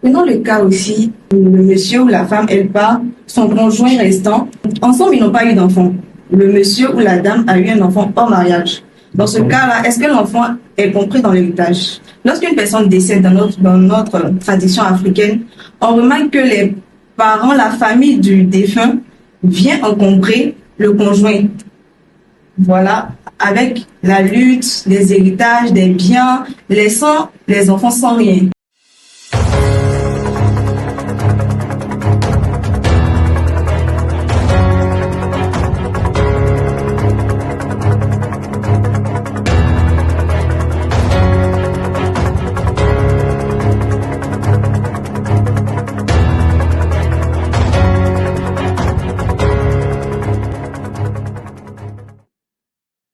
Prenons le cas aussi, le monsieur ou la femme, elle part, son conjoint restant. Ensemble, ils n'ont pas eu d'enfant. Le monsieur ou la dame a eu un enfant hors mariage. Dans ce cas-là, est-ce que l'enfant est compris dans l'héritage? Lorsqu'une personne décède dans notre tradition africaine, on remarque que les parents, la famille du défunt vient encombrer le conjoint. Voilà, avec la lutte, les héritages, des biens, laissant les enfants sans rien.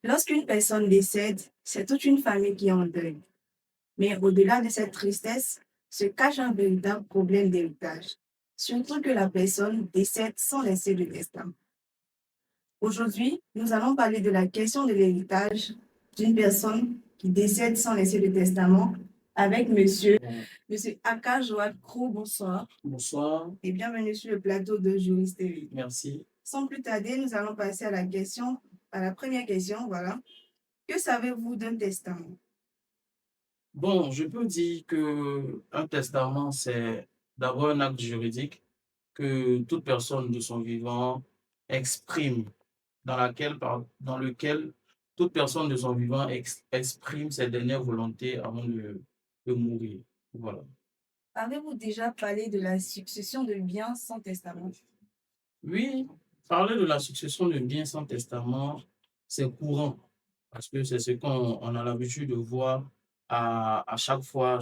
Lorsqu'une personne décède, c'est toute une famille qui est en deuil. Mais au-delà de cette tristesse, se cache un véritable problème d'héritage. Surtout que la personne décède sans laisser de testament. Aujourd'hui, nous allons parler de la question de l'héritage d'une personne qui décède sans laisser de testament avec monsieur Aka Joad Krou, bonsoir. Bonsoir. Et bienvenue sur le plateau de Juriste TV. Merci. Sans plus tarder, nous allons passer à la première question, voilà. Que savez-vous d'un testament? Bon, je peux dire que un testament, c'est d'abord un acte juridique que toute personne de son vivant exprime, dans lequel toute personne de son vivant exprime ses dernières volontés avant de mourir. Voilà. Avez-vous déjà parlé de la succession de biens sans testament? Oui, parler de la succession de biens sans testament, c'est courant parce que c'est ce qu'on a l'habitude de voir à chaque fois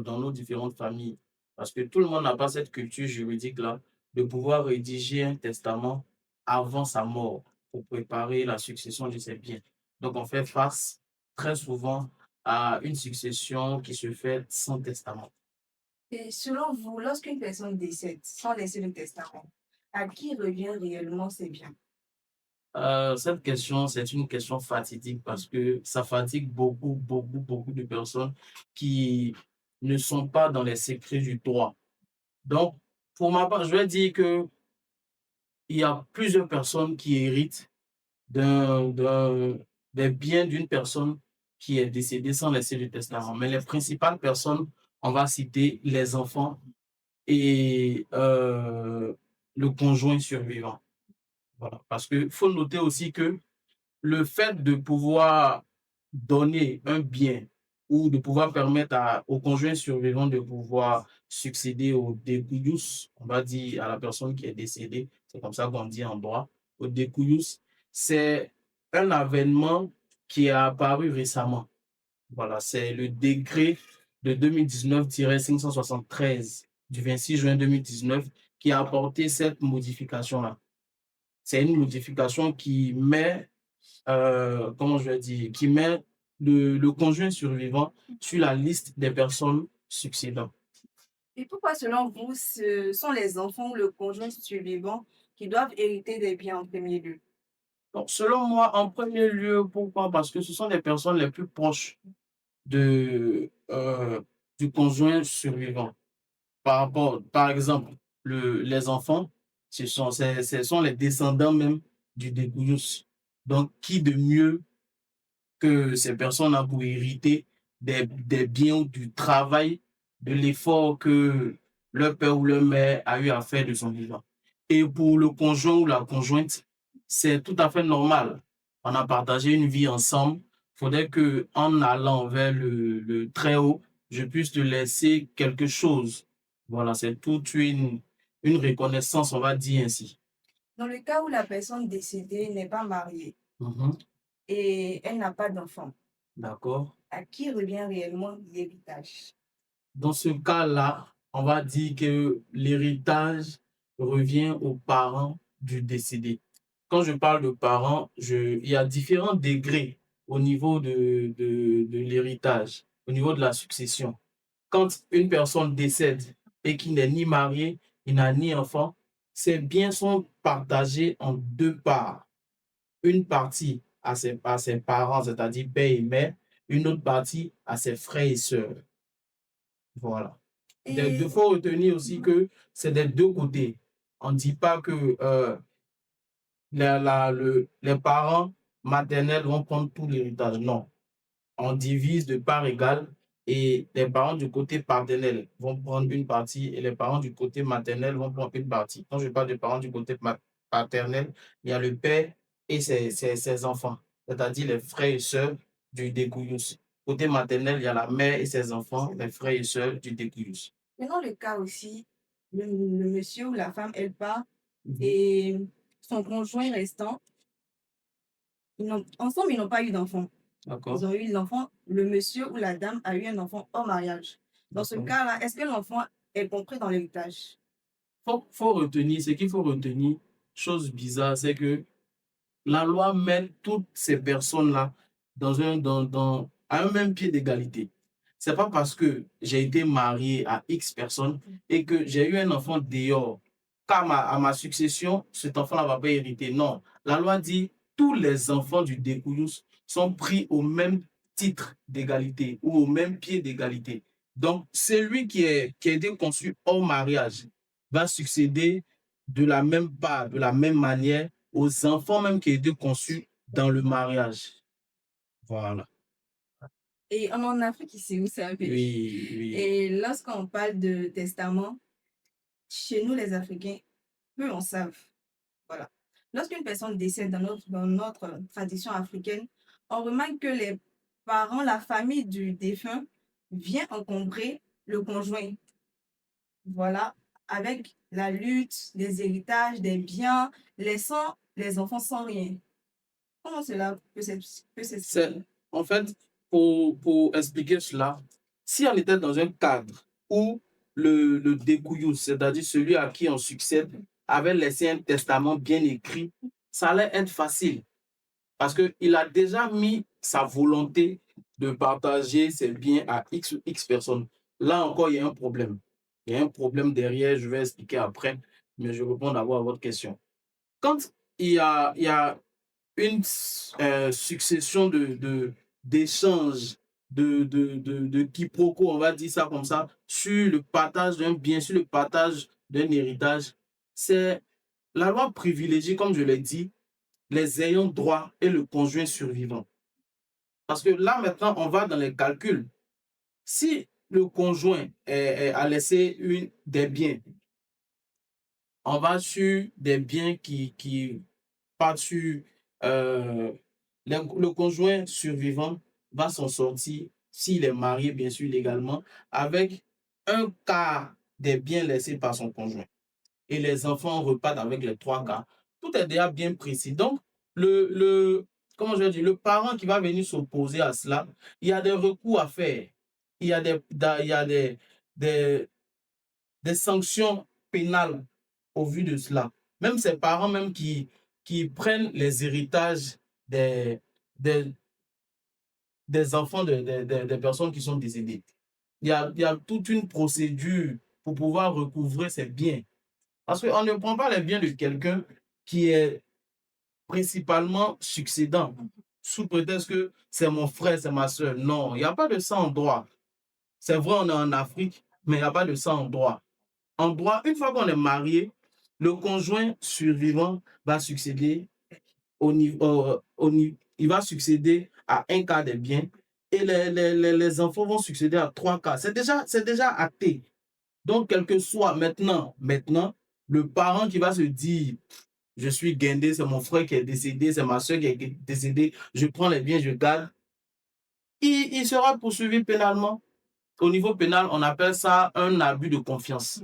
dans nos différentes familles. Parce que tout le monde n'a pas cette culture juridique-là de pouvoir rédiger un testament avant sa mort pour préparer la succession de ses biens. Donc, on fait face très souvent à une succession qui se fait sans testament. Et selon vous, lorsqu'une personne décède sans laisser de testament, à qui revient réellement ses biens? Cette question, c'est une question fatidique parce que ça fatigue beaucoup de personnes qui ne sont pas dans les secrets du droit. Donc, pour ma part, je vais dire que il y a plusieurs personnes qui héritent des biens d'une personne qui est décédée sans laisser de testament. Mais les principales personnes, on va citer les enfants et le conjoint survivant. Voilà. Parce qu'il faut noter aussi que le fait de pouvoir donner un bien ou de pouvoir permettre au conjoint survivant de pouvoir succéder au découillus, on va dire à la personne qui est décédée, c'est comme ça qu'on dit en droit, au découillus, c'est un avènement qui est apparu récemment. Voilà, c'est le décret de 2019-573 du 26 juin 2019 qui a apporté cette modification-là. C'est une modification qui met comment je vais dire, qui met le conjoint survivant sur la liste des personnes succédantes. Et pourquoi, selon vous, ce sont les enfants ou le conjoint survivant qui doivent hériter des biens en premier lieu? Donc, selon moi, en premier lieu, pourquoi? Parce que ce sont les personnes les plus proches de, du conjoint survivant. Par exemple, les enfants, ce sont les descendants même du dépouillos. Donc, qui de mieux que ces personnes-là pour hériter des biens ou du travail, de l'effort que leur père ou leur mère a eu à faire de son vivant. Et pour le conjoint ou la conjointe, c'est tout à fait normal. On a partagé une vie ensemble. Il faudrait que, en allant vers le très haut, je puisse te laisser quelque chose. Voilà, c'est toute une reconnaissance, on va dire ainsi. Dans le cas où la personne décédée n'est pas mariée Mhm. et elle n'a pas d'enfant, D'accord. à qui revient réellement l'héritage? Dans ce cas-là, on va dire que l'héritage revient aux parents du décédé. Quand je parle de parents, il y a différents degrés au niveau de l'héritage, au niveau de la succession. Quand une personne décède et qui n'est ni mariée, il n'a ni enfant, ses biens sont partagés en deux parts. Une partie à ses parents, c'est-à-dire père et mère, une autre partie à ses frères et sœurs. Voilà. Et faut retenir aussi que c'est des deux côtés. On ne dit pas que les parents maternels vont prendre tout l'héritage. Non, on divise de part égale et les parents du côté paternel vont prendre une partie et les parents du côté maternel vont prendre une partie. Quand je parle des parents du côté paternel, il y a le père et ses enfants, c'est-à-dire les frères et sœurs du découyus. Côté maternel, il y a la mère et ses enfants, les frères et sœurs du découyus. maintenant, le cas aussi, le monsieur ou la femme, elle part Mhm. et son conjoint restant, ensemble, ils n'ont pas eu d'enfant. Ils D'accord? ont eu l'enfant, le monsieur ou la dame a eu un enfant hors mariage. Dans ce D'accord. cas-là, est-ce que l'enfant est compris dans l'héritage? Faut retenir, ce qu'il faut retenir, chose bizarre, c'est que la loi met toutes ces personnes-là à un même pied d'égalité. C'est pas parce que j'ai été marié à X personnes et que j'ai eu un enfant dehors à ma succession, cet enfant-là va pas hériter. Non. La loi dit tous les enfants du découlous sont pris au même titre d'égalité ou au même pied d'égalité. Donc, celui qui a été conçu hors mariage va succéder de la même part, de la même manière aux enfants même qui ont été conçus dans le mariage. Voilà. Et en Afrique, ici, vous savez. Oui, oui. Et lorsqu'on parle de testament, chez nous, les Africains, peu en savent. Voilà. Lorsqu'une personne décède dans notre tradition africaine, on remarque que les parents, la famille du défunt vient encombrer le conjoint. Voilà, avec la lutte, des héritages, des biens, laissant les enfants sans rien. Comment cela peut s'expliquer? En fait, pour expliquer cela, si on était dans un cadre où le découyou, c'est-à-dire celui à qui on succède, avait laissé un testament bien écrit, ça allait être facile parce qu'il a déjà mis sa volonté de partager ses biens à X ou X personnes. Là encore, il y a un problème. Il y a un problème derrière, je vais expliquer après, mais je réponds d'abord à votre question. Quand il y a une succession d'échanges, de quiproquos, on va dire ça comme ça, sur le partage d'un bien, sur le partage d'un héritage, c'est la loi privilégie, comme je l'ai dit, les ayants droit et le conjoint survivant. Parce que là, maintenant, on va dans les calculs. Si le conjoint a laissé des biens, on va sur des biens qui partent sur le conjoint survivant va s'en sortir, s'il est marié, bien sûr, légalement, avec un quart des biens laissés par son conjoint. Et les enfants repartent avec les trois quarts. Tout est déjà bien précis. Donc, comment je vais dire, le parent qui va venir s'opposer à cela, il y a des recours à faire. Il y a des sanctions pénales au vu de cela. Même ces parents même qui prennent les héritages des, des, des enfants des personnes qui sont décédées. Il y a toute une procédure pour pouvoir recouvrer ces biens. Parce qu'on ne prend pas les biens de quelqu'un qui est principalement succédant, sous prétexte que c'est mon frère, c'est ma soeur. Non, il n'y a pas de ça en droit. C'est vrai, on est en Afrique, mais il n'y a pas de ça en droit. En droit, une fois qu'on est marié, le conjoint survivant va succéder il va succéder à un quart des biens et les enfants vont succéder à trois quarts. C'est déjà acté. Donc, quel que soit maintenant, le parent qui va se dire, je suis guindé, c'est mon frère qui est décédé, c'est ma soeur qui est décédée, je prends les biens, je garde, il sera poursuivi pénalement. Au niveau pénal, on appelle ça un abus de confiance.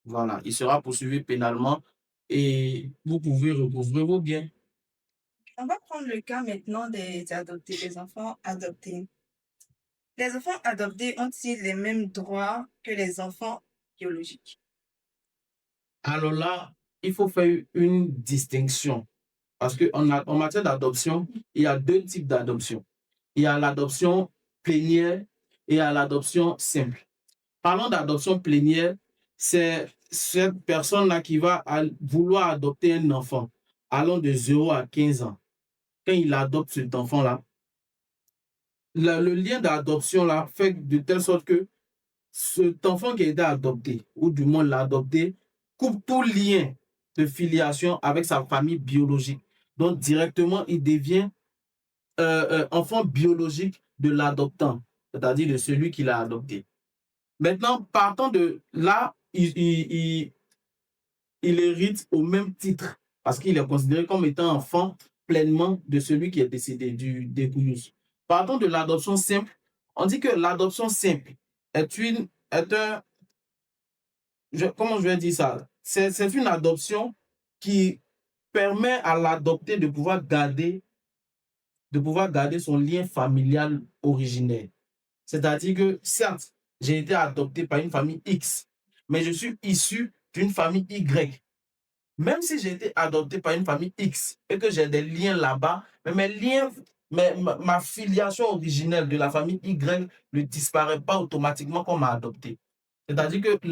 Voilà, il sera poursuivi pénalement et vous pouvez recouvrer vos biens. On va prendre le cas maintenant des adoptés, des enfants adoptés. Les enfants adoptés ont-ils les mêmes droits que les enfants biologiques? Alors là, il faut faire une distinction parce qu'en matière d'adoption, il y a deux types d'adoption. Il y a l'adoption plénière et il y a l'adoption simple. Parlons d'adoption plénière, c'est cette personne-là qui va vouloir adopter un enfant allant de 0 à 15 ans. Quand il adopte cet enfant-là, le lien d'adoption là fait de telle sorte que cet enfant qui a été adopté, ou du moins l'a adopté, coupe tout lien de filiation avec sa famille biologique. Donc, directement, il devient enfant biologique de l'adoptant, c'est-à-dire de celui qui l'a adopté. Maintenant, partant de là, il hérite au même titre parce qu'il est considéré comme étant enfant pleinement de celui qui est décédé, du dépouillus. Partant de l'adoption simple, on dit que l'adoption simple est un, comment je vais dire ça? C'est une adoption qui permet à l'adopté de pouvoir garder son lien familial originaire. C'est-à-dire que, certes, j'ai été adopté par une famille X, mais je suis issu d'une famille Y. Même si j'ai été adopté par une famille X et que j'ai des liens là-bas, mais mes liens, ma filiation originelle de la famille Y ne disparaît pas automatiquement quand on m'a adopté. C'est-à-dire que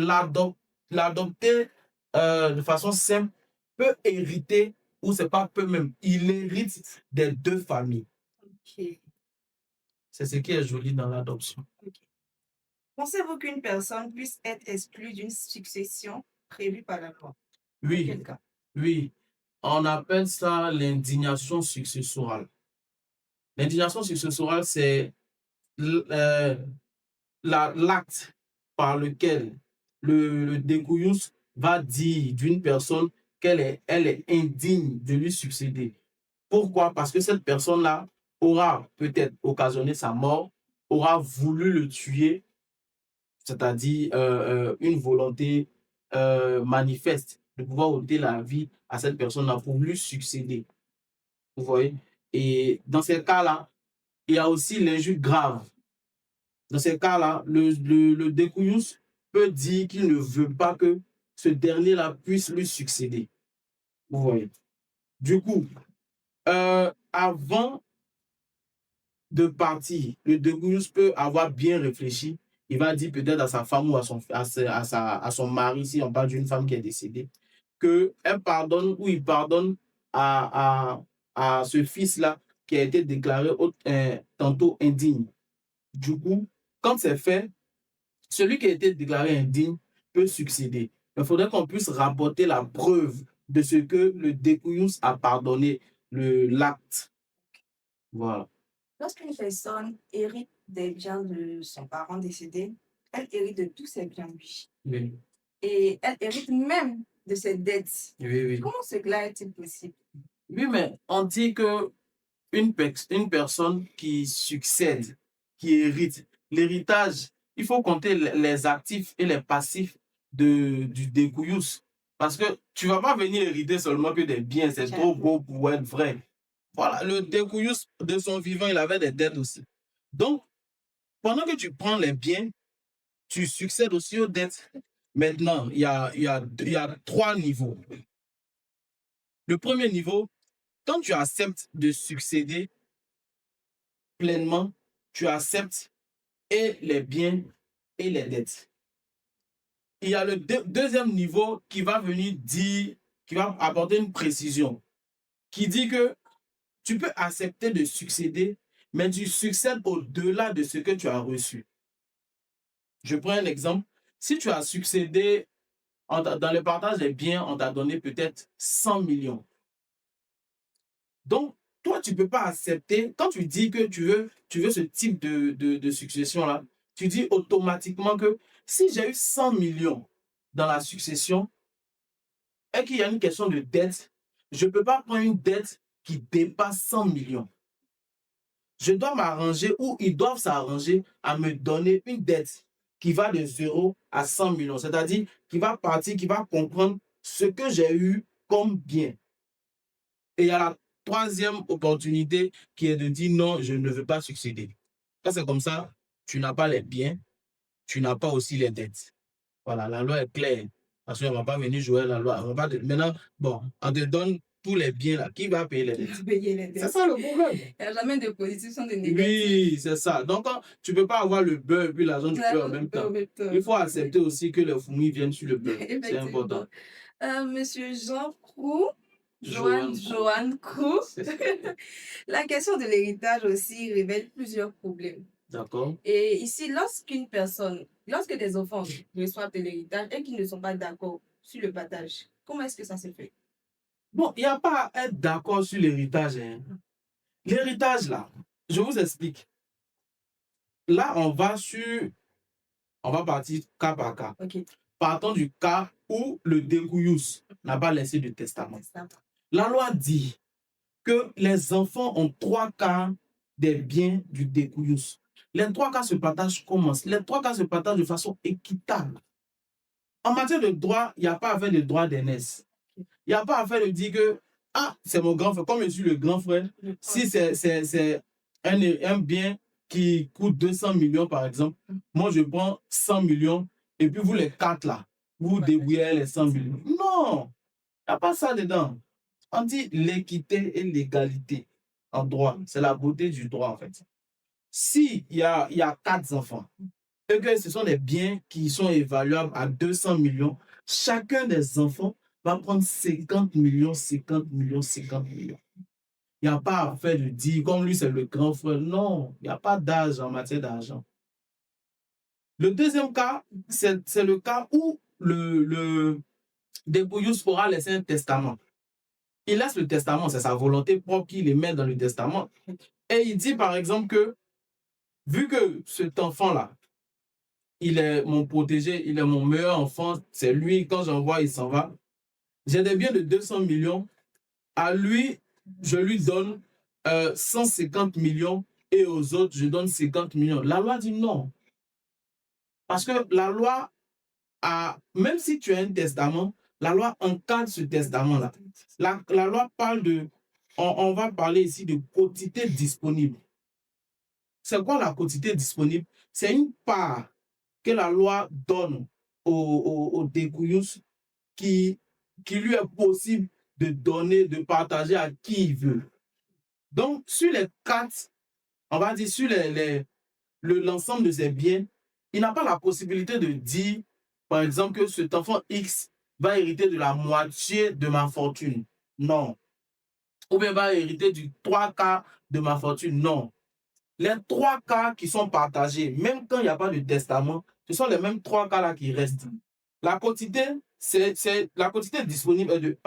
l'adopté de façon simple peut hériter, ou c'est pas peu même, il hérite des deux familles. Ok. C'est ce qui est joli dans l'adoption. Ok. Pensez-vous qu'une personne puisse être exclue d'une succession prévue par la loi? Dans Oui, quel cas? oui. On appelle ça l'indignation successorale. L'indignation successorale, c'est l'acte par lequel le dégouillus va dire d'une personne elle est indigne de lui succéder. Pourquoi? Parce que cette personne-là aura peut-être occasionné sa mort, aura voulu le tuer, c'est-à-dire une volonté manifeste de pouvoir ôter la vie à cette personne-là pour lui succéder. Vous voyez? Et dans ces cas-là, il y a aussi l'injure grave. Dans ces cas-là, le découillus peut dire qu'il ne veut pas que ce dernier-là puisse lui succéder. Vous voyez? Du coup, avant de partir, le découillus peut avoir bien réfléchi. Il va dire peut-être à sa femme ou à son mari, si on parle d'une femme qui est décédée, qu'elle pardonne ou il pardonne à ce fils-là qui a été déclaré tantôt indigne. Du coup, quand c'est fait, celui qui a été déclaré indigne peut succéder. Il faudrait qu'on puisse rapporter la preuve de ce que le dépouillus a pardonné l'acte. Voilà. Lorsqu'une personne hérite des biens de son parent décédé, elle hérite de tous ses biens, oui. Oui. Et elle hérite même de ses dettes. Oui, oui. Comment cela est-il possible? Oui, mais on dit que une personne qui succède, qui hérite, l'héritage, il faut compter les actifs et les passifs du dépouillus. Parce que tu ne vas pas venir hériter seulement que des biens, c'est trop beau pour être vrai. Voilà, le dépouillus de son vivant, il avait des dettes aussi. Donc, pendant que tu prends les biens, tu succèdes aussi aux dettes. Maintenant, il y a trois niveaux. Le premier niveau, quand tu acceptes de succéder pleinement, tu acceptes et les biens et les dettes. Il y a le deuxième niveau qui va venir dire, qui va apporter une précision, qui dit que tu peux accepter de succéder, mais tu succèdes au-delà de ce que tu as reçu. Je prends un exemple. Si tu as succédé dans le partage des biens, on t'a donné peut-être 100 millions. Donc, toi, tu ne peux pas accepter, quand tu dis que tu veux ce type de succession-là, tu dis automatiquement que si j'ai eu 100 millions dans la succession et qu'il y a une question de dette, je ne peux pas prendre une dette qui dépasse 100 millions. Je dois m'arranger ou ils doivent s'arranger à me donner une dette qui va de 0 à 100 millions, c'est-à-dire qui va partir, qui va comprendre ce que j'ai eu comme bien. Et il y a la troisième opportunité qui est de dire non, je ne veux pas succéder. Quand c'est comme ça, tu n'as pas les biens, tu n'as pas aussi les dettes. Voilà, la loi est claire. Parce qu'on ne va pas venir jouer la loi. Maintenant, bon, on te donne tous les biens là. Qui va payer les dettes? Payer les dettes. C'est ça le problème. Il n'y a jamais de position de négatif. Oui, c'est ça. Donc, tu ne peux pas avoir le beurre et puis l'argent du beurre en même temps. Il faut accepter aussi que les fourmis viennent sur le beurre. C'est important. Monsieur Jean Crou, Joanne Crou, la question de l'héritage aussi révèle plusieurs problèmes. D'accord. Et ici, lorsque des enfants reçoivent de l'héritage et qu'ils ne sont pas d'accord sur le partage, comment est-ce que ça se fait? Bon, il n'y a pas à être d'accord sur l'héritage, hein. L'héritage, là, je vous explique. Là, on va partir cas par cas. Ok. Partons du cas où le débrouillus n'a pas laissé de testament. La loi dit que les enfants ont 3 quarts des biens du débrouillus. Les 3 quarts se partagent comment? Les 3 quarts se partagent de façon équitable. En matière de droit, il n'y a pas à faire de droit d'aînesse. Il n'y a pas à faire de dire que, ah, c'est mon grand frère, comme je suis le grand frère, si c'est un bien qui coûte 200 millions, par exemple, moi je prends 100 millions, et puis vous les 4 là, vous débrouillez les 100 millions. Non, il n'y a pas ça dedans. On dit l'équité et l'égalité en droit. C'est la beauté du droit, en fait. Si il y a 4 enfants, et que ce sont des biens qui sont évaluables à 200 millions, chacun des enfants va prendre 50 millions, 50 millions, 50 millions. Il n'y a pas à faire de dire, comme lui, c'est le grand frère. Non, il n'y a pas d'âge en matière d'argent. Le deuxième cas, c'est le cas où le dépouillus pourra laisser un testament. Il laisse le testament, c'est sa volonté propre qu'il les met dans le testament. Et il dit, par exemple, que vu que cet enfant-là, il est mon protégé, il est mon meilleur enfant, c'est lui, quand j'envoie, il s'en va. J'ai des biens de 200 millions. À lui, je lui donne 150 millions et aux autres, je donne 50 millions. La loi dit non. Parce que la loi même si tu as un testament, la loi encadre ce testament-là. La loi parle on va parler ici de quotité disponible. C'est quoi la quotité disponible? C'est une part que la loi donne au débrouillus qui lui est possible de donner, de partager à qui il veut. Donc, sur les 4, on va dire sur l'ensemble de ses biens, il n'a pas la possibilité de dire, par exemple, que cet enfant X va hériter de la moitié de ma fortune. Non. Ou bien va hériter du 3 quarts de ma fortune. Non. Les 3 quarts qui sont partagés, même quand il n'y a pas de testament, ce sont les mêmes 3 quarts-là qui restent. La quantité, la quantité disponible est de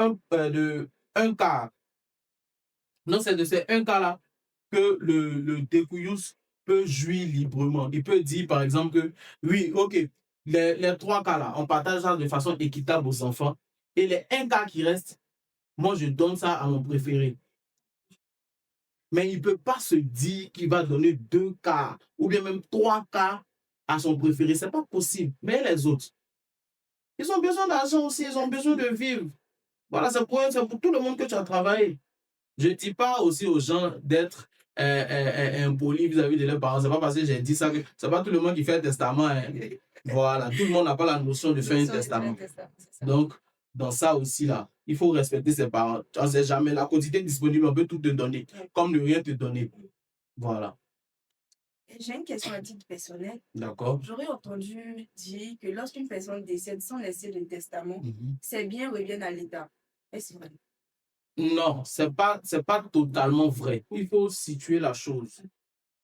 1 quart. Donc, c'est de ces 1 quart-là que le dépouillus peut jouir librement. Il peut dire, par exemple, que oui, OK, les 3 quarts-là, on partage ça de façon équitable aux enfants. Et les 1 quart qui reste, moi, je donne ça à mon préféré. Mais il ne peut pas se dire qu'il va donner 2 quarts ou bien même 3 quarts à son préféré. Ce n'est pas possible. Mais les autres, ils ont besoin d'argent aussi, ils ont besoin de vivre. Voilà, c'est pour tout le monde que tu as travaillé. Je ne dis pas aussi aux gens d'être impolis vis-à-vis de leurs parents. Ce n'est pas parce que j'ai dit ça que ce n'est pas tout le monde qui fait un testament, hein. Voilà, tout le monde n'a pas la notion de faire un testament. Donc, dans ça aussi, là, il faut respecter ses parents. On ne sait jamais, la quantité disponible, on peut tout te donner, comme ne rien te donner. Voilà. J'ai une question à titre personnel. D'accord. J'aurais entendu dire que lorsqu'une personne décède sans laisser de testament, ses biens reviennent à l'État. Est-ce vrai? Non, c'est pas totalement vrai. Il faut situer la chose.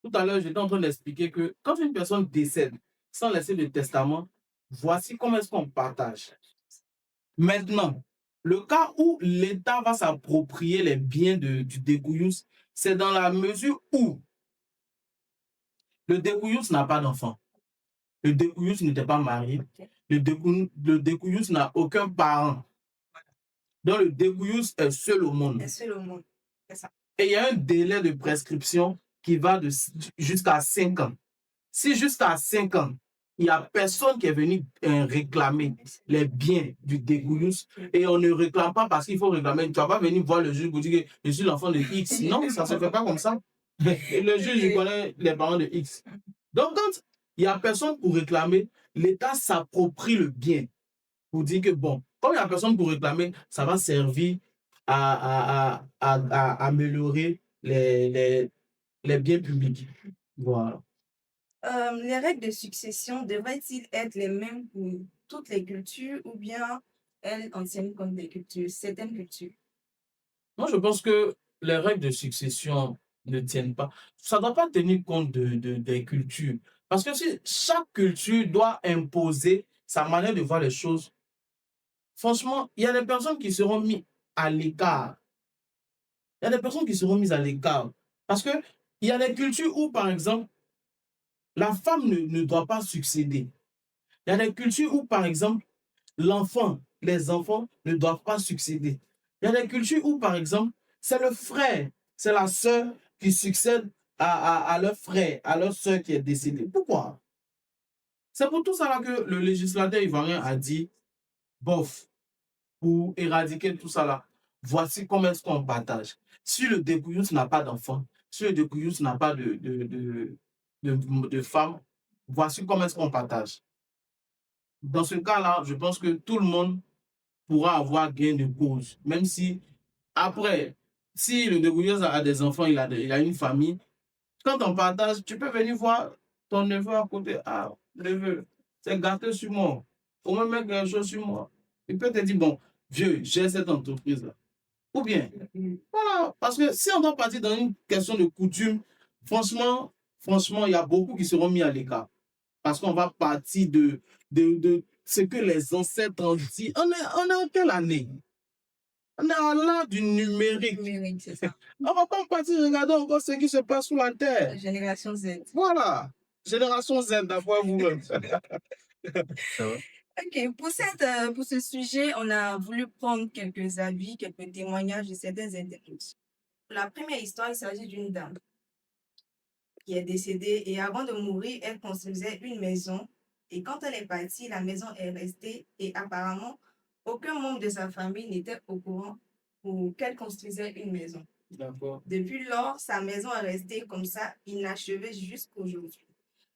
Tout à l'heure, j'étais en train d'expliquer que quand une personne décède sans laisser de testament, voici comment est-ce qu'on partage. Maintenant, le cas où l'État va s'approprier les biens du débrouillus, c'est dans la mesure où le débrouillus n'a pas d'enfant. Le débrouillus n'était pas marié. Le débrouillus n'a aucun parent. Donc, le débrouillus est seul au monde. Est seul au monde. C'est ça. Et il y a un délai de prescription qui va jusqu'à 5 ans. Si jusqu'à 5 ans, il n'y a personne qui est venu réclamer les biens du débrouillus et on ne réclame pas parce qu'il faut réclamer. Tu ne vas pas venir voir le juge pour dire que je suis l'enfant de X. Non, ça ne se fait pas comme ça. Et le juge, il connaît les parents de X. Donc, quand il n'y a personne pour réclamer, l'État s'approprie le bien pour dire que, bon, comme il n'y a personne pour réclamer, ça va servir à améliorer les biens publics. Voilà. Les règles de succession devraient-ils être les mêmes pour toutes les cultures ou bien elles en tiennent compte des cultures, certaines cultures? Moi, je pense que les règles de succession ne tiennent pas. Ça ne doit pas tenir compte des cultures. Parce que si chaque culture doit imposer sa manière de voir les choses, franchement, il y a des personnes qui seront mises à l'écart. Il y a des personnes qui seront mises à l'écart. Parce que il y a des cultures où, par exemple, la femme ne doit pas succéder. Il y a des cultures où, par exemple, les enfants ne doivent pas succéder. Il y a des cultures où, par exemple, c'est le frère, c'est la sœur qui succède à leur frère, à leur sœur qui est décédée. Pourquoi? C'est pour tout ça là que le législateur ivoirien a dit, bof, pour éradiquer tout ça là, voici comment est-ce qu'on partage. Si le Dépouillous n'a pas d'enfant, si le Dépouillous n'a pas de femme, voici comment est-ce qu'on partage. Dans ce cas-là, je pense que tout le monde pourra avoir gain de cause, même si après, si le débrouillard a des enfants, il a une famille, quand on partage, tu peux venir voir ton neveu à côté. Ah, neveu, c'est gâté sur moi. Au moins mettre quelque chose sur moi. Il peut te dire, bon, vieux, j'ai cette entreprise-là. Ou bien, voilà, parce que si on doit partir dans une question de coutume, franchement, il y a beaucoup qui seront mis à l'écart. Parce qu'on va partir de ce que les ancêtres ont dit. On est en quelle année? On est à l'ère du numérique. Numérique, c'est ça. On va pas partir regarder encore ce qui se passe sous la terre. La génération Z. Voilà. Génération Z, d'après vous-même. Ça va? Ok, pour ce sujet, on a voulu prendre quelques avis, quelques témoignages de certains internautes. Pour la première histoire, il s'agit d'une dame qui est décédée et avant de mourir, elle construisait une maison. Et quand elle est partie, la maison est restée et apparemment, aucun membre de sa famille n'était au courant pour qu'elle construisait une maison. D'accord. Depuis lors, sa maison est restée comme ça, inachevée jusqu'aujourd'hui.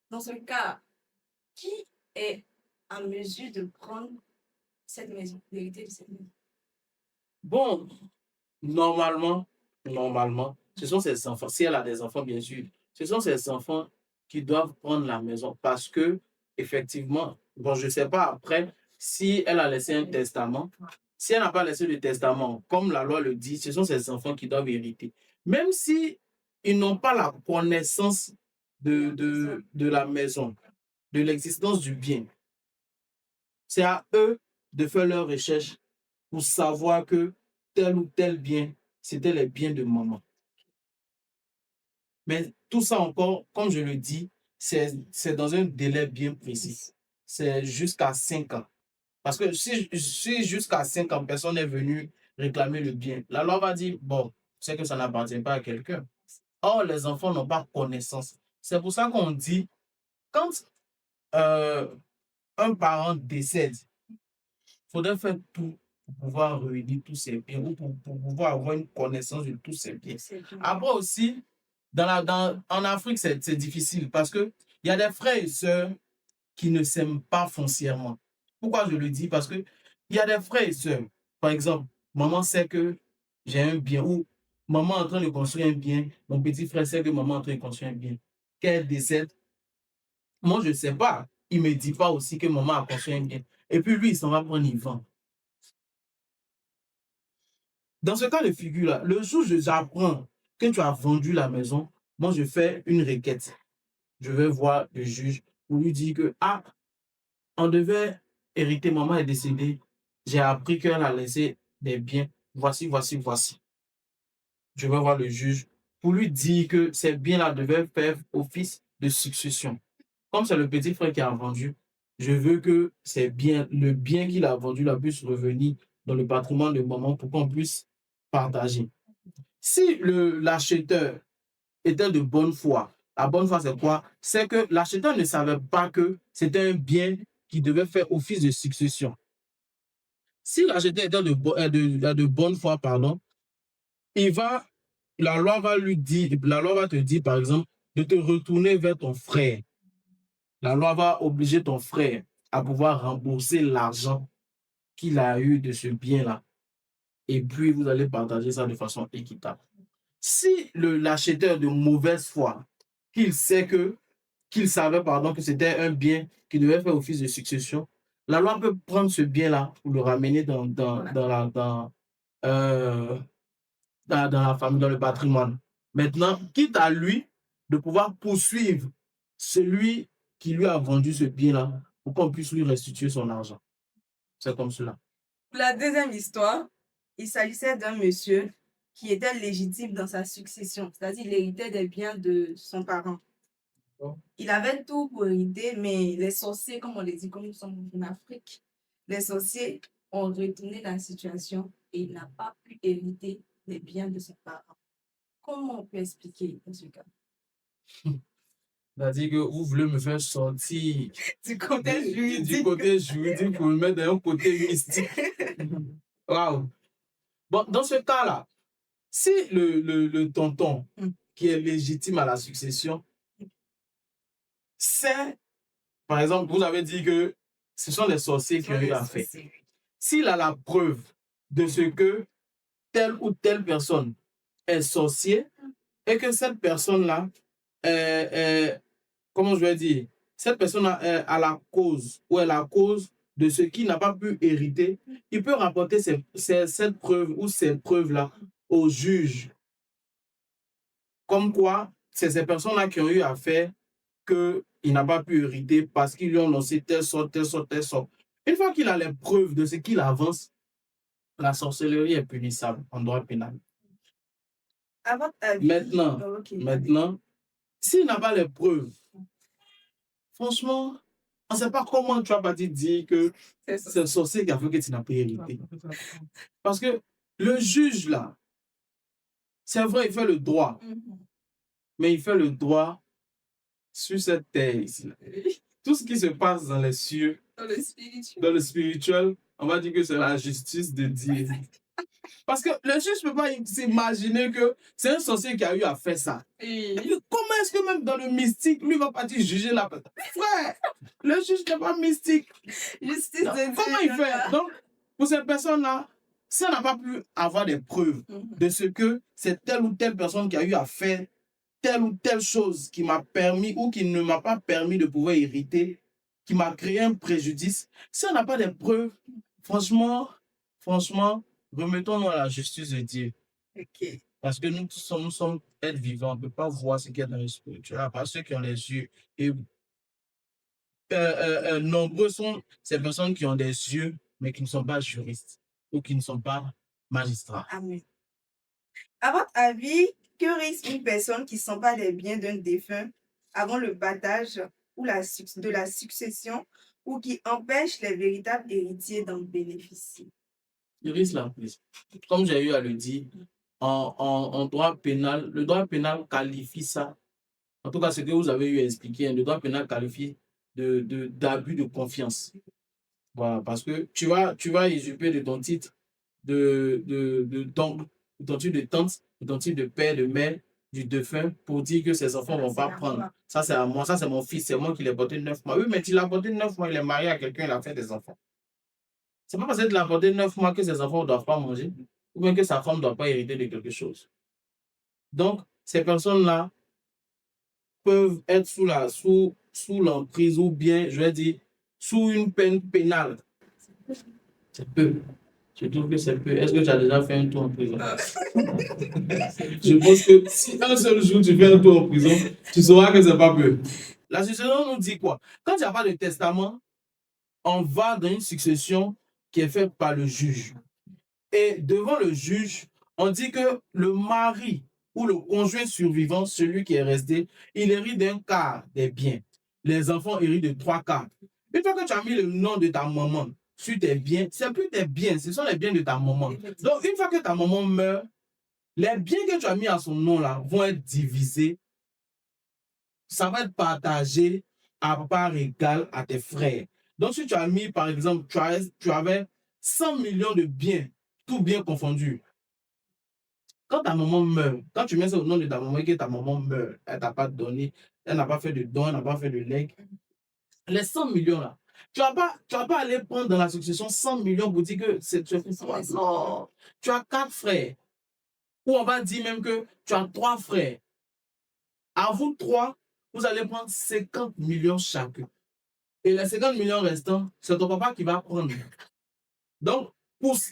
Dans ce cas, qui est en mesure de prendre cette maison, l'hérité de cette maison? Bon, normalement, ce sont ses enfants. Si elle a des enfants, bien sûr, ce sont ses enfants qui doivent prendre la maison parce que, effectivement, bon, je ne sais pas après si elle a laissé un testament. Si elle n'a pas laissé de testament, comme la loi le dit, ce sont ses enfants qui doivent hériter. Même si ils n'ont pas la connaissance de la maison, de l'existence du bien, c'est à eux de faire leurs recherches pour savoir que tel ou tel bien, c'était les biens de maman. Mais tout ça encore, comme je le dis, c'est dans un délai bien précis. C'est jusqu'à 5 ans. Parce que si jusqu'à 5 ans, personne n'est venu réclamer le bien, la loi va dire, bon, c'est que ça n'appartient pas à quelqu'un. Or, les enfants n'ont pas connaissance. C'est pour ça qu'on dit, quand euh, un parent décède, il faudrait faire tout pour pouvoir réunir tous ses biens ou pour pouvoir avoir une connaissance de tous ses biens. Après aussi, en Afrique, c'est difficile parce qu'il y a des frères et sœurs qui ne s'aiment pas foncièrement. Pourquoi je le dis? Parce qu'il y a des frères et sœurs. Par exemple, maman sait que j'ai un bien ou maman est en train de construire un bien, mon petit frère sait que maman est en train de construire un bien. Qu'elle décède, moi, je ne sais pas. Il ne me dit pas aussi que maman a construit un bien. Et puis lui, il s'en va prendre, il vend. Dans ce cas de figure-là, le jour où j'apprends que tu as vendu la maison, moi, je fais une requête. Je vais voir le juge pour lui dire que, ah, on devait hériter, maman est décédée, j'ai appris qu'elle a laissé des biens, voici. Je vais voir le juge pour lui dire que ces biens-là devaient faire office de succession. Comme c'est le petit frère qui a vendu, je veux que le bien qu'il a vendu là puisse revenir dans le patrimoine de maman pour qu'on puisse partager. Si l'acheteur était de bonne foi, la bonne foi c'est quoi? C'est que l'acheteur ne savait pas que c'était un bien qui devait faire office de succession. Si l'acheteur était de bonne foi, pardon, la loi va te dire, par exemple, de te retourner vers ton frère. La loi va obliger ton frère à pouvoir rembourser l'argent qu'il a eu de ce bien-là. Et puis, vous allez partager ça de façon équitable. Si l'acheteur de mauvaise foi, qu'il savait, pardon, que c'était un bien qui devait faire office de succession, la loi peut prendre ce bien-là pour le ramener dans la famille, dans le patrimoine. Maintenant, quitte à lui de pouvoir poursuivre celui qui lui a vendu ce bien-là pour qu'on puisse lui restituer son argent. C'est comme cela. Pour la deuxième histoire, il s'agissait d'un monsieur qui était légitime dans sa succession, c'est-à-dire il héritait des biens de son parent. Bon. Il avait tout pour hériter, mais les sorciers, comme on les dit, comme nous sommes en Afrique, les sorciers ont retourné la situation et il n'a pas pu hériter les biens de son parent. Comment on peut expliquer dans ce cas? C'est-à-dire que vous voulez me faire sortir Du côté du juridique. côté juridique pour me mettre dans un côté mystique. Waouh! Bon, dans ce cas-là, si le tonton qui est légitime à la succession, c'est, par exemple, vous avez dit que ce sont les sorciers qui ont eu affaire. S'il a la preuve de ce que telle ou telle personne est sorcier et que cette personne-là, comment je vais dire, cette personne a la cause ou est la cause de ce qui n'a pas pu hériter, il peut rapporter cette preuve ou ces preuves-là au juge. Comme quoi, c'est ces personnes-là qui ont eu affaire qu'il n'a pas pu hériter parce qu'ils lui ont lancé telle sorte, telle sorte, telle sorte. Une fois qu'il a les preuves de ce qu'il avance, la sorcellerie est punissable en droit pénal. À votre avis, Maintenant, ok. maintenant, s'il n'a pas les preuves, franchement, on ne sait pas comment tu vas pas te dire que c'est le sorcier qui a fait que tu n'as pas hérité. Parce que le juge, là, c'est vrai, il fait le droit, mais il fait le droit sur cette terre ici. Tout ce qui se passe dans les cieux, dans le spirituel, on va dire que c'est la justice de Dieu. Parce que le juge ne peut pas s'imaginer que c'est un sorcier qui a eu à faire ça. Et comment est-ce que même dans le mystique, lui va pas juger la personne? Frère, le juge n'est pas mystique. Justice de Dieu. Comment il fait? Donc, pour ces personnes-là, si on n'a pas pu avoir des preuves de ce que c'est telle ou telle personne qui a eu à faire telle ou telle chose qui m'a permis ou qui ne m'a pas permis de pouvoir hériter, qui m'a créé un préjudice, si on n'a pas de preuves, franchement, remettons-nous à la justice de Dieu. Ok. Parce que nous sommes êtres vivants, on ne peut pas voir ce qu'il y a dans le spirituel, à part ceux qui ont les yeux. Et nombreux sont ces personnes qui ont des yeux, mais qui ne sont pas juristes ou qui ne sont pas magistrats. Amen. À votre avis, que risque une personne qui s'empare des biens d'un défunt avant le partage ou de la succession ou qui empêche les véritables héritiers d'en bénéficier? Il risque la prison. Comme j'ai eu à le dire, en droit pénal, le droit pénal qualifie ça. En tout cas, ce que vous avez eu à expliquer, le droit pénal qualifie d'abus de confiance. Voilà, parce que tu vas usurper de ton titre d'oncle, de ton titre de tante, de ton titre de père, de mère, du défunt, pour dire que ses enfants ne vont pas prendre. Ça, c'est à moi, ça, c'est mon fils, c'est moi qui l'ai porté 9 mois. Oui, mais tu l'as porté 9 mois, il est marié à quelqu'un, il a fait des enfants. C'est pas parce que tu l'as porté 9 mois que ses enfants ne doivent pas manger, ou bien que sa femme ne doit pas hériter de quelque chose. Donc, ces personnes-là peuvent être sous l'emprise ou bien, je vais dire, sous une peine pénale. C'est peu. Je trouve que c'est peu. Est-ce que tu as déjà fait un tour en prison? Je pense que si un seul jour tu fais un tour en prison, tu sauras que c'est pas peu. La succession nous dit quoi? Quand il n'y a pas de testament, on va dans une succession qui est faite par le juge. Et devant le juge, on dit que le mari ou le conjoint survivant, celui qui est resté, il hérite d'un quart des biens. Les enfants héritent de 3/4. Une fois que tu as mis le nom de ta maman sur tes biens, ce n'est plus tes biens, ce sont les biens de ta maman. Donc, une fois que ta maman meurt, les biens que tu as mis à son nom là vont être divisés. Ça va être partagé à part égale à tes frères. Donc, si tu as mis, par exemple, tu avais 100 millions de biens, tout bien confondu. Quand ta maman meurt, quand tu mets ça au nom de ta maman et que ta maman meurt, elle t'a pas donné, elle n'a pas fait de don, elle n'a pas fait de legs, les 100 millions là, tu vas pas aller prendre dans la succession 100 millions pour dire que c'est tu as non. Tu as 4 frères. Ou on va dire même que tu as 3 frères. À vous 3, vous allez prendre 50 millions chacun. Et les 50 millions restants, c'est ton papa qui va prendre. Donc,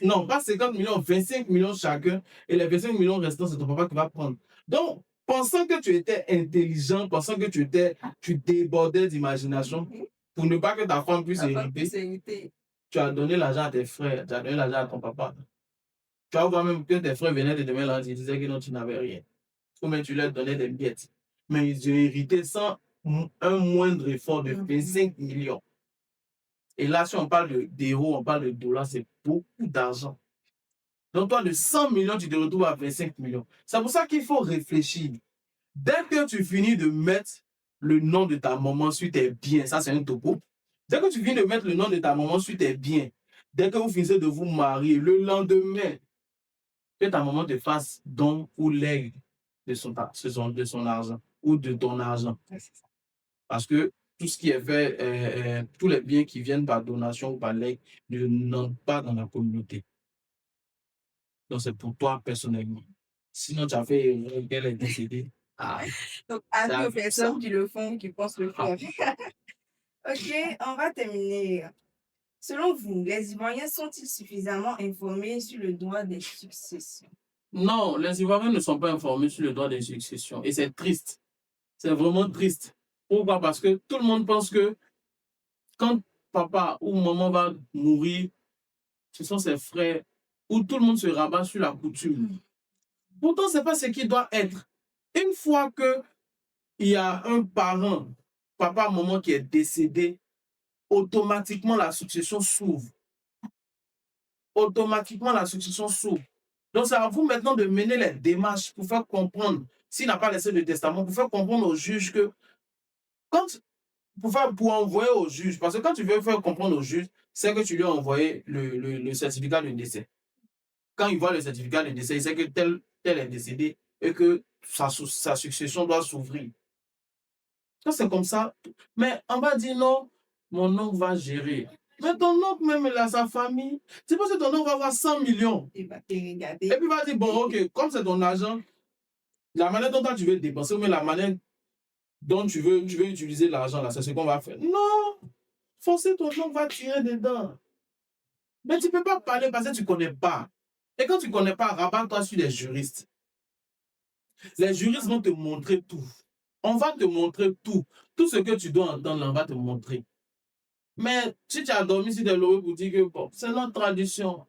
non, pas 50 millions, 25 millions chacun. Et les 25 millions restants, c'est ton papa qui va prendre. Donc, pensant que tu étais intelligent, pensant que tu débordais d'imagination, pour ne pas que ta femme puisse hériter, tu as donné l'argent à tes frères, tu as donné l'argent à ton papa. Tu vas voir même que tes frères venaient de demain là, ils disaient que non, tu n'avais rien. Ou même tu leur donnais des miettes. Mais ils ont hérité sans un moindre effort de 25 millions. Et là, si on parle d'euros, on parle de dollars, c'est beaucoup d'argent. Donc, toi, de 100 millions, tu te retrouves à 25 millions. C'est pour ça qu'il faut réfléchir. Dès que tu finis de mettre le nom de ta maman sur tes biens, ça c'est un topo. Dès que tu finis de mettre le nom de ta maman sur tes biens, dès que vous finissez de vous marier, le lendemain, que ta maman te fasse don ou legs de son argent ou de ton argent. Parce que tout ce qui est fait, tous les biens qui viennent par donation ou par legs ne n'entrent pas dans la communauté. Donc c'est pour toi personnellement. Sinon, tu as fait qu'elle est décédée. Donc, avis aux personnes qui le font, qui pensent le faire. Ok, on va terminer. Selon vous, les Ivoiriens sont-ils suffisamment informés sur le droit des successions? Non, les Ivoiriens ne sont pas informés sur le droit des successions. Et c'est triste. C'est vraiment triste. Pourquoi? Parce que tout le monde pense que quand papa ou maman va mourir, ce sont ses frères, ou tout le monde se rabat sur la coutume. Pourtant, ce n'est pas ce qui doit être. Une fois qu'il y a un parent, papa, maman qui est décédé, automatiquement la succession s'ouvre. Automatiquement la succession s'ouvre. Donc, c'est à vous maintenant de mener les démarches pour faire comprendre, s'il n'a pas laissé de testament, pour faire comprendre au juge que, pour envoyer au juge, parce que quand tu veux faire comprendre au juge, c'est que tu lui as envoyé le certificat de décès. Quand il voit le certificat de décès, il sait que tel est décédé et que sa succession doit s'ouvrir. Quand c'est comme ça, mais on va dire non, mon oncle va gérer. Mais ton oncle même, il a sa famille. Tu penses que ton oncle va avoir 100 millions. Il va te regarder. Et puis il va dire, bon, ok, comme c'est ton argent, la manière dont toi, tu veux dépenser, mais la manière dont tu veux utiliser l'argent, là, c'est ce qu'on va faire. Non! Forcer ton oncle va tirer dedans. Mais tu ne peux pas parler parce que tu ne connais pas. Et quand tu ne connais pas, rabatte-toi sur les juristes. Les juristes vont te montrer tout. On va te montrer tout. Tout ce que tu dois entendre, on va te montrer. Mais si tu as dormi sur des lauriers pour dire que bon, c'est notre tradition.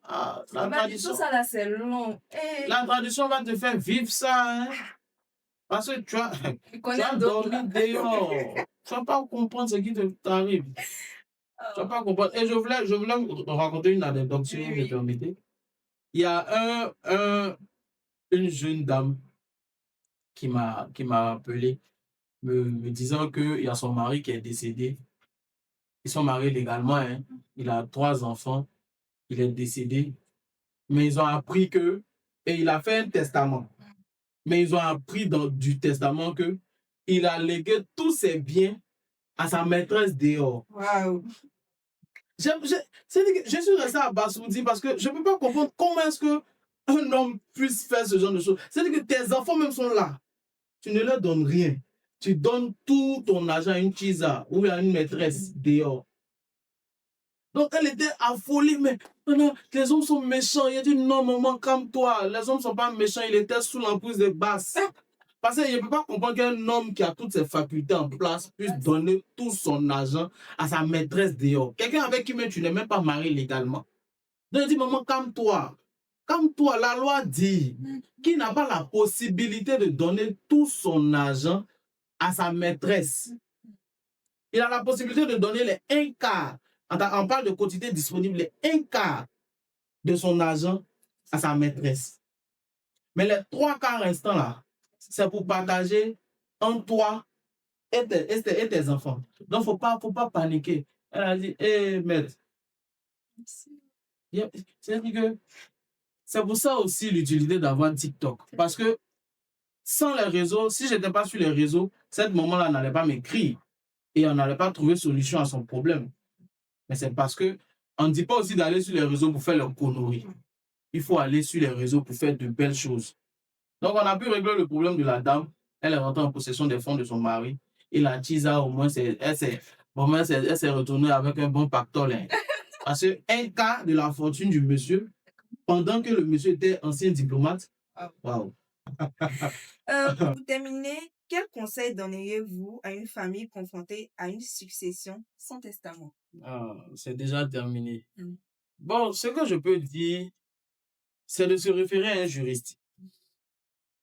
La tradition, tout ça là, c'est long. La tradition va te faire vivre ça. Hein? Parce que tu as dormi dehors. Tu ne vas pas comprendre ce qui t'arrive. Tu ne vas pas comprendre. Et je voulais vous raconter une anecdote, si vous me permettez. Il y a une jeune dame qui m'a appelé, me disant qu'il y a son mari qui est décédé. Ils sont mariés légalement. Hein. Il a 3 enfants. Il est décédé. Mais ils ont appris que... Et il a fait un testament. Mais ils ont appris du testament que il a légué tous ses biens à sa maîtresse dehors. Waouh! Je suis resté à Basoudi parce que je ne peux pas comprendre comment est-ce qu'un homme puisse faire ce genre de choses. C'est-à-dire que tes enfants même sont là. Tu ne leur donnes rien. Tu donnes tout ton argent à une chisa ou à une maîtresse dehors. Donc elle était affolée, mais non, les hommes sont méchants. Il a dit non, maman, calme-toi. Les hommes ne sont pas méchants, il était sous l'emprise de basse. Parce qu'il ne peut pas comprendre qu'un homme qui a toutes ses facultés en place puisse donner tout son argent à sa maîtresse dehors. Quelqu'un avec qui même tu n'es même pas marié légalement. Donc il dit, maman, calme-toi. Calme-toi, la loi dit qu'il n'a pas la possibilité de donner tout son argent à sa maîtresse. Il a la possibilité de donner les 1/4. On parle de quantité disponible, les 1/4 de son argent à sa maîtresse. Mais les 3/4 restants là, c'est pour partager entre toi et tes enfants. Donc, faut pas paniquer. Elle a dit, maître. C'est pour ça aussi l'utilité d'avoir TikTok. Parce que sans les réseaux, si je n'étais pas sur les réseaux, cette maman-là n'allait pas m'écrire. Et on n'allait pas trouver solution à son problème. Mais c'est parce que on ne dit pas aussi d'aller sur les réseaux pour faire leur conneries. Il faut aller sur les réseaux pour faire de belles choses. Donc, on a pu régler le problème de la dame. Elle est rentrée en possession des fonds de son mari. Et la Tisa, au moins, elle s'est retournée avec un bon pactole. Hein. Parce que 1/4 de la fortune du monsieur, pendant que le monsieur était ancien diplomate, waouh. Pour terminer, quel conseil donneriez-vous à une famille confrontée à une succession sans testament? Ah, c'est déjà terminé. Mm. Bon, ce que je peux dire, c'est de se référer à un juriste.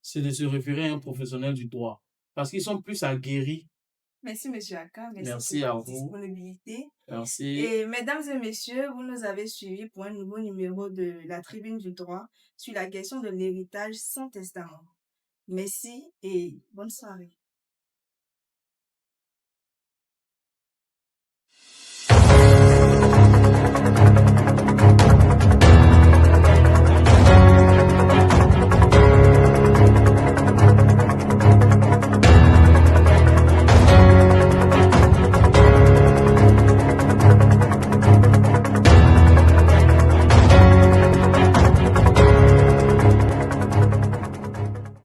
C'est de se référer à un professionnel du droit. Parce qu'ils sont plus aguerris. Merci, Monsieur Aka. Merci pour Merci à votre vous. disponibilité. Merci. Et mesdames et messieurs, vous nous avez suivis pour un nouveau numéro de la Tribune du droit sur la question de l'héritage sans testament. Merci et bonne soirée.